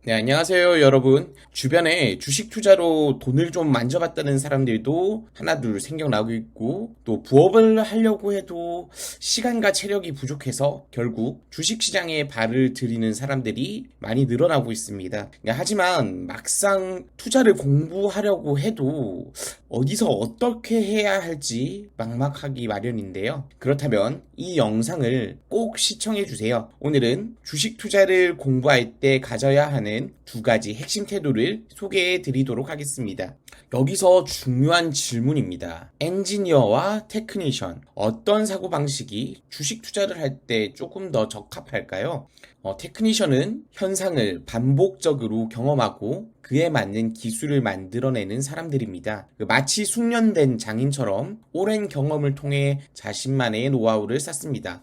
네, 안녕하세요, 여러분. 주변에 주식 투자로 돈을 좀 만져봤다는 사람들도 하나둘 생겨나고 있고, 또 부업을 하려고 해도 시간과 체력이 부족해서 결국 주식 시장에 발을 들이는 사람들이 많이 늘어나고 있습니다. 하지만 막상 투자를 공부하려고 해도 어디서 어떻게 해야 할지 막막하기 마련인데요. 그렇다면 이 영상을 꼭 시청해 주세요. 오늘은 주식 투자를 공부할 때 가져야 하는 두 가지 핵심 태도를 소개해 드리도록 하겠습니다. 여기서 중요한 질문입니다. 엔지니어와 테크니션, 어떤 사고방식이 주식 투자를 할 때 조금 더 적합할까요? 테크니션은 현상을 반복적으로 경험하고 그에 맞는 기술을 만들어내는 사람들입니다. 마치 숙련된 장인처럼 오랜 경험을 통해 자신만의 노하우를 쌓습니다.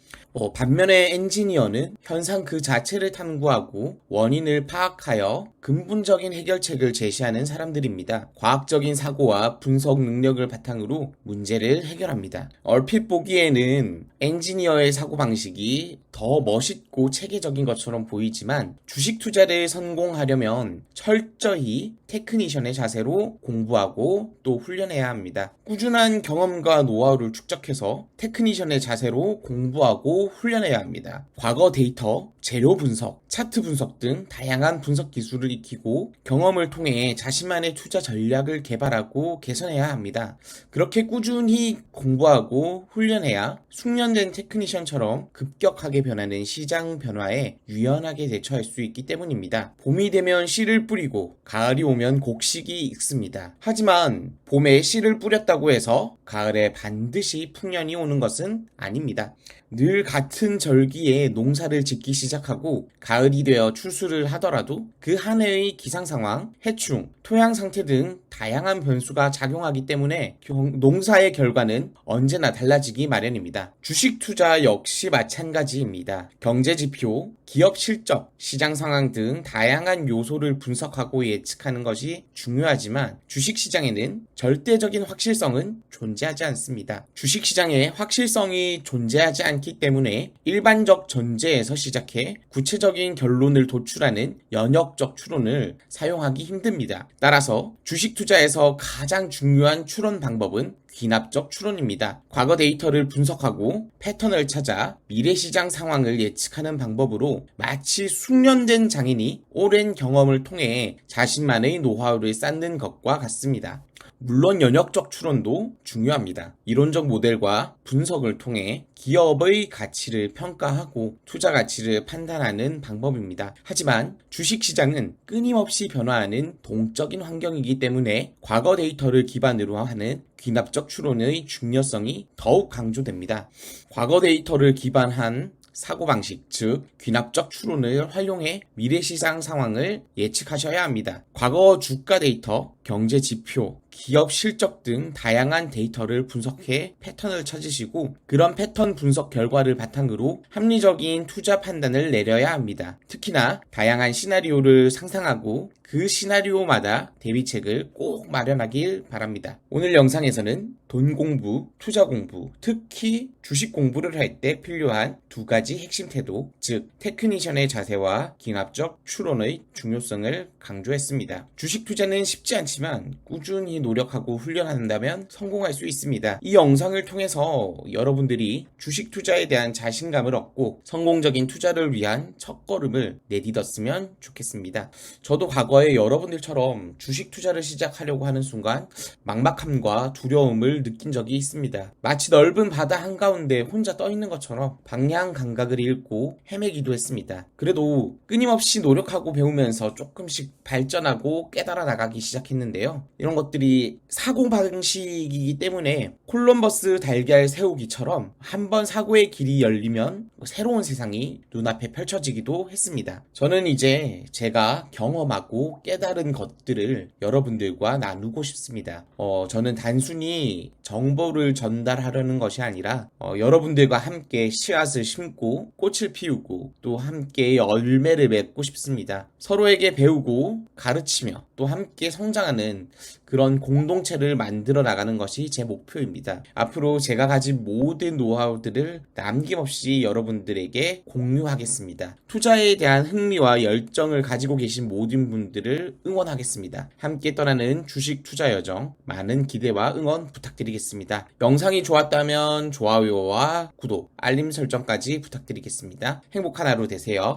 반면에 엔지니어는 현상 그 자체를 탐구하고 원인을 파악하여 근본적인 해결책을 제시하는 사람들입니다. 과학적인 사고와 분석 능력을 바탕으로 문제를 해결합니다. 얼핏 보기에는 엔지니어의 사고방식이 더 멋있고 체계적인 것처럼 보이지만 주식 투자를 성공하려면 철저히 테크니션의 자세로 공부하고 또 훈련해야 합니다. 꾸준한 경험과 노하우를 축적해서 테크니션의 자세로 공부하고 훈련해야 합니다. 과거 데이터, 재료 분석, 차트 분석 등 다양한 분석 기술을 익히고 경험을 통해 자신만의 투자 전략을 개발하고 개선해야 합니다. 그렇게 꾸준히 공부하고 훈련해야 숙련된 테크니션처럼 급격하게 변하는 시장 변화에 유연하게 대처할 수 있기 때문입니다. 봄이 되면 씨를 뿌리고 가을이 오면 곡식이 익습니다. 하지만 봄에 씨를 뿌렸다고 해서 가을에 반드시 풍년이 오는 것은 아닙니다. 늘 같은 절기에 농사를 짓기 시작하고 가을이 되어 추수를 하더라도 그 한 해의 기상 상황, 해충, 토양 상태 등 다양한 변수가 작용하기 때문에 농사의 결과는 언제나 달라지기 마련입니다. 주식 투자 역시 마찬가지입니다. 경제 지표, 기업 실적, 시장 상황 등 다양한 요소를 분석하고 예측하는 것이 중요하지만 주식 시장에는 절대적인 확실성은 존재하지 않습니다. 주식 시장에 확실성이 존재하지 않기 때문에 일반적 전제에서 시작해 구체적인 결론을 도출하는 연역적 추론을 사용하기 힘듭니다. 따라서 주식 투자에서 가장 중요한 추론 방법은 귀납적 추론입니다. 과거 데이터를 분석하고 패턴을 찾아 미래 시장 상황을 예측하는 방법으로 마치 숙련된 장인이 오랜 경험을 통해 자신만의 노하우를 쌓는 것과 같습니다. 물론 연역적 추론도 중요합니다. 이론적 모델과 분석을 통해 기업의 가치를 평가하고 투자 가치를 판단하는 방법입니다. 하지만 주식시장은 끊임없이 변화하는 동적인 환경이기 때문에 과거 데이터를 기반으로 하는 귀납적 추론의 중요성이 더욱 강조됩니다. 과거 데이터를 기반한 사고방식, 즉 귀납적 추론을 활용해 미래시장 상황을 예측하셔야 합니다. 과거 주가 데이터, 경제 지표, 기업 실적 등 다양한 데이터를 분석해 패턴을 찾으시고 그런 패턴 분석 결과를 바탕으로 합리적인 투자 판단을 내려야 합니다. 특히나 다양한 시나리오를 상상하고 그 시나리오마다 대비책을 꼭 마련하길 바랍니다. 오늘 영상에서는 돈 공부, 투자 공부, 특히 주식 공부를 할 때 필요한 두 가지 핵심 태도, 즉 테크니션의 자세와 기납적 추론의 중요성을 강조했습니다. 주식 투자는 쉽지 않지만 꾸준히 노력하고 훈련한다면 성공할 수 있습니다. 이 영상을 통해서 여러분들이 주식 투자에 대한 자신감을 얻고 성공적인 투자를 위한 첫걸음을 내딛었으면 좋겠습니다. 저도 과거에 여러분들처럼 주식 투자를 시작하려고 하는 순간 막막함과 두려움을 느낀 적이 있습니다. 마치 넓은 바다 한가운데 혼자 떠 있는 것처럼 방향 감각을 잃고 헤매기도 했습니다. 그래도 끊임없이 노력하고 배우면서 조금씩 발전하고 깨달아 나가기 시작했는데요. 이런 것들이 사고방식이기 때문에 콜럼버스 달걀 세우기처럼 한번 사고의 길이 열리면 새로운 세상이 눈앞에 펼쳐지기도 했습니다. 저는 이제 제가 경험하고 깨달은 것들을 여러분들과 나누고 싶습니다. 저는 단순히 정보를 전달하려는 것이 아니라 여러분들과 함께 씨앗을 심고 꽃을 피우고 또 함께 열매를 맺고 싶습니다. 서로에게 배우고 가르치며 또 함께 성장하는 그런 공동체를 만들어 나가는 것이 제 목표입니다. 앞으로 제가 가진 모든 노하우들을 남김없이 여러분들에게 공유하겠습니다. 투자에 대한 흥미와 열정을 가지고 계신 모든 분들을 응원하겠습니다. 함께 떠나는 주식 투자 여정 많은 기대와 응원 부탁드리겠습니다. 영상이 좋았다면 좋아요와 구독, 알림 설정까지 부탁드리겠습니다. 행복한 하루 되세요.